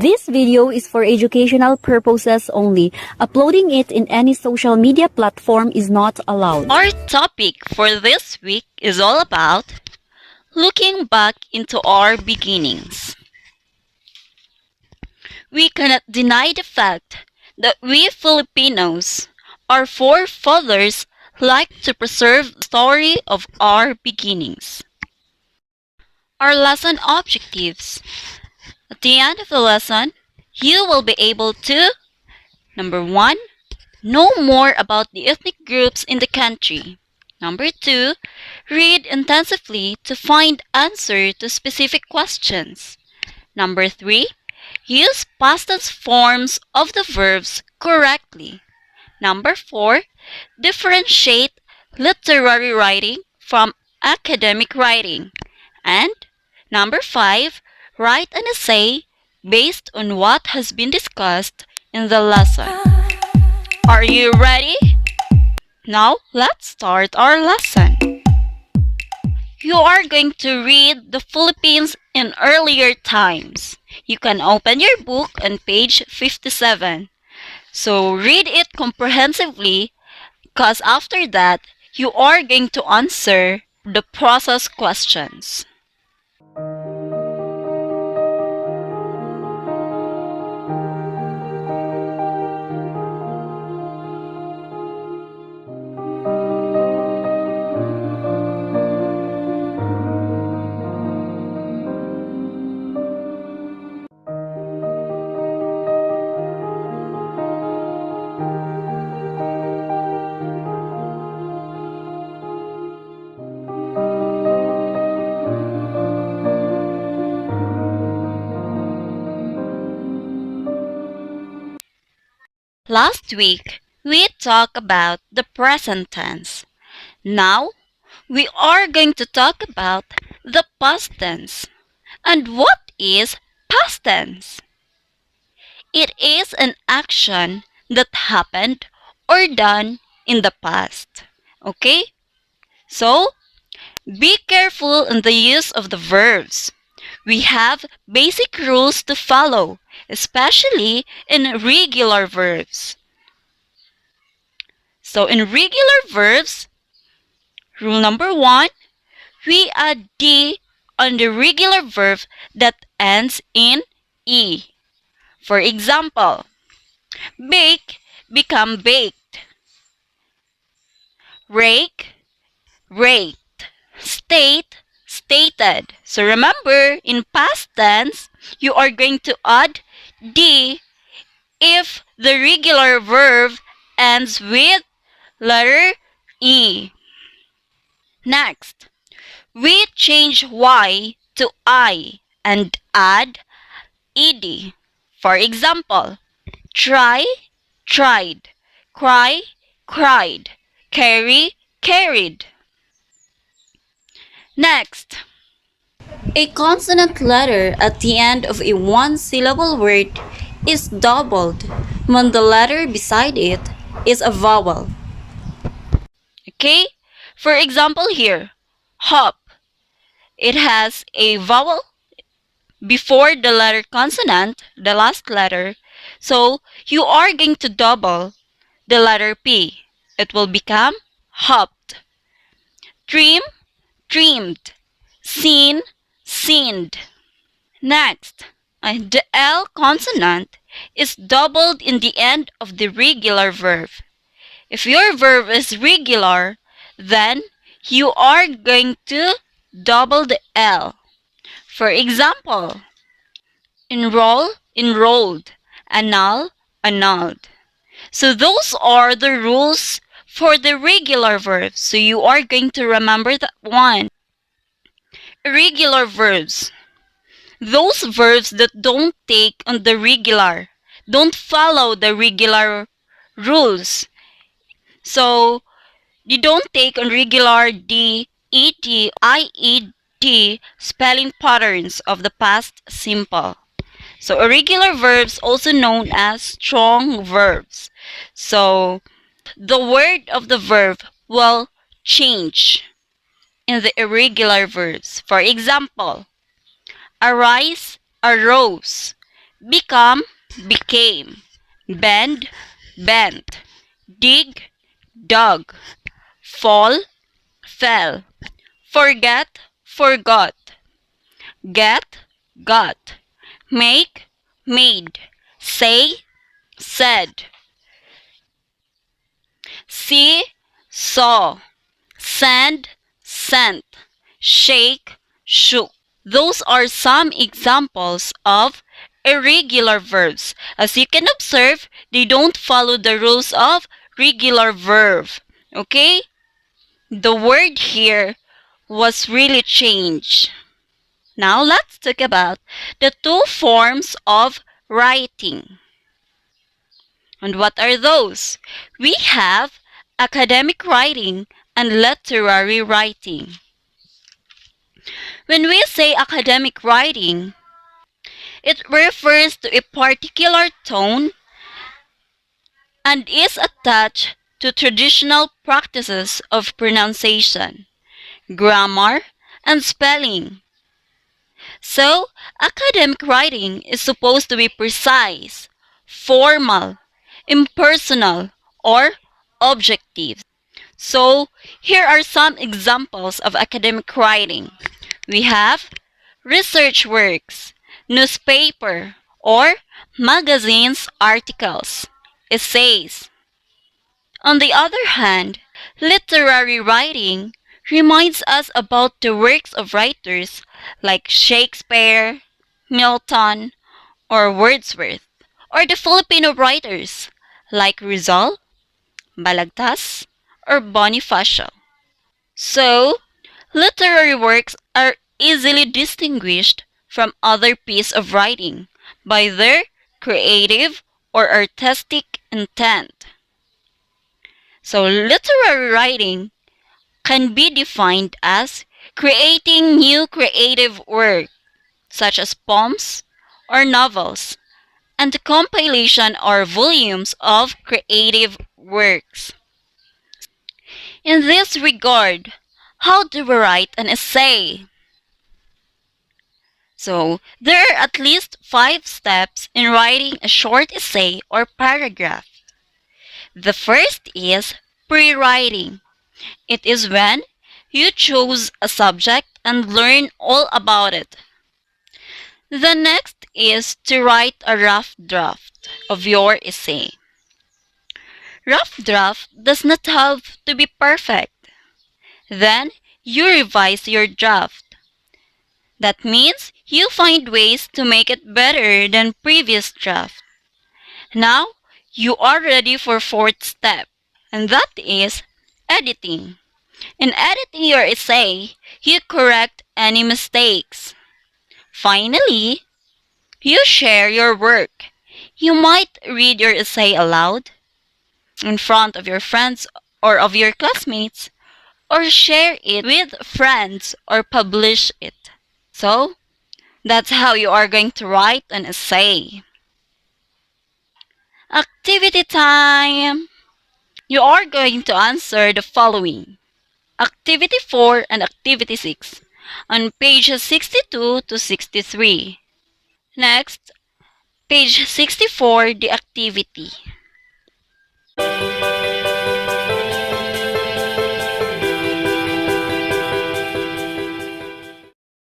This video is for educational purposes only. Uploading it in any social media platform is not allowed. Our topic for this week is all about looking back into our beginnings. We cannot deny the fact that we Filipinos, our forefathers, like to preserve the story of our beginnings. Our lesson objectives. At the end of the lesson, you will be able to number 1, know more about the ethnic groups in the country. Number 2, read intensively to find answer to specific questions. Number 3, use past tense forms of the verbs correctly. Number 4, differentiate literary writing from academic writing. And number 5, write an essay based on what has been discussed in the lesson. Are you ready? Now, let's start our lesson. You are going to read the Philippines in earlier times. You can open your book on page 57. So, read it comprehensively because after that, you are going to answer the process questions. Last week, we talked about the present tense. Now, we are going to talk about the past tense. And what is past tense? It is an action that happened or done in the past. Okay? So, be careful in the use of the verbs. We have basic rules to follow, especially in regular verbs. So in regular verbs, rule number 1, we add D on the regular verb that ends in E. For example, bake, become baked. Rake, raked. State, stated. So remember, in past tense, you are going to add D if the regular verb ends with letter E. Next, we change Y to I and add ed. For example, try, tried, cry, cried, carry, carried. Next, a consonant letter at the end of a one-syllable word is doubled when the letter beside it is a vowel. Okay? For example here, hop. It has a vowel before the letter consonant, the last letter. So, you are going to double the letter P. It will become hopped. Trim, trimmed. Seen, seened. Next, the L consonant is doubled in the end of the regular verb. If your verb is regular, then you are going to double the L. For example, enroll, enrolled, annul, annulled. So those are the rules for the regular verbs. So you are going to remember that one. Irregular verbs. Those verbs that don't take on the regular, don't follow the regular rules. So you don't take on regular D, ED, IED spelling patterns of the past simple. So irregular verbs also known as strong verbs. So the word of the verb will change in the irregular verbs. For example, arise, arose, become, became, bend, bent, dig, dug, fall, fell, forget, forgot, get, got, make, made, say, said, see, saw, send, sent, shake, shook. Those are some examples of irregular verbs. As you can observe, they don't follow the rules of regular verb. Okay? The word here was really changed. Now let's talk about the two forms of writing. And what are those? We have academic writing and literary writing. When we say academic writing, it refers to a particular tone and is attached to traditional practices of pronunciation, grammar, and spelling. So, academic writing is supposed to be precise, formal, impersonal, or objective. So, here are some examples of academic writing. We have research works, newspaper or magazines articles, essays. On the other hand, literary writing reminds us about the works of writers like Shakespeare, Milton, or Wordsworth, or the Filipino writers like Rizal, Balagtas, or Bonifacio. So, literary works are easily distinguished from other pieces of writing by their creative or artistic intent. So, literary writing can be defined as creating new creative work, such as poems or novels, and the compilation or volumes of creative works. In this regard, how do we write an essay? So, there are at least 5 steps in writing a short essay or paragraph. The first is pre-writing. It is when you choose a subject and learn all about it. The next is to write a rough draft of your essay. Rough draft does not have to be perfect. Then you revise your draft. That means you find ways to make it better than previous draft. Now you are ready for fourth step, and that is editing. In editing your essay, you correct any mistakes. Finally, you share your work. You might read your essay aloud in front of your friends or of your classmates, or share it with friends or publish it. So, that's how you are going to write an essay. Activity time! You are going to answer the following. Activity 4 and Activity 6 on pages 62 to 63. Next, page 64, the activity.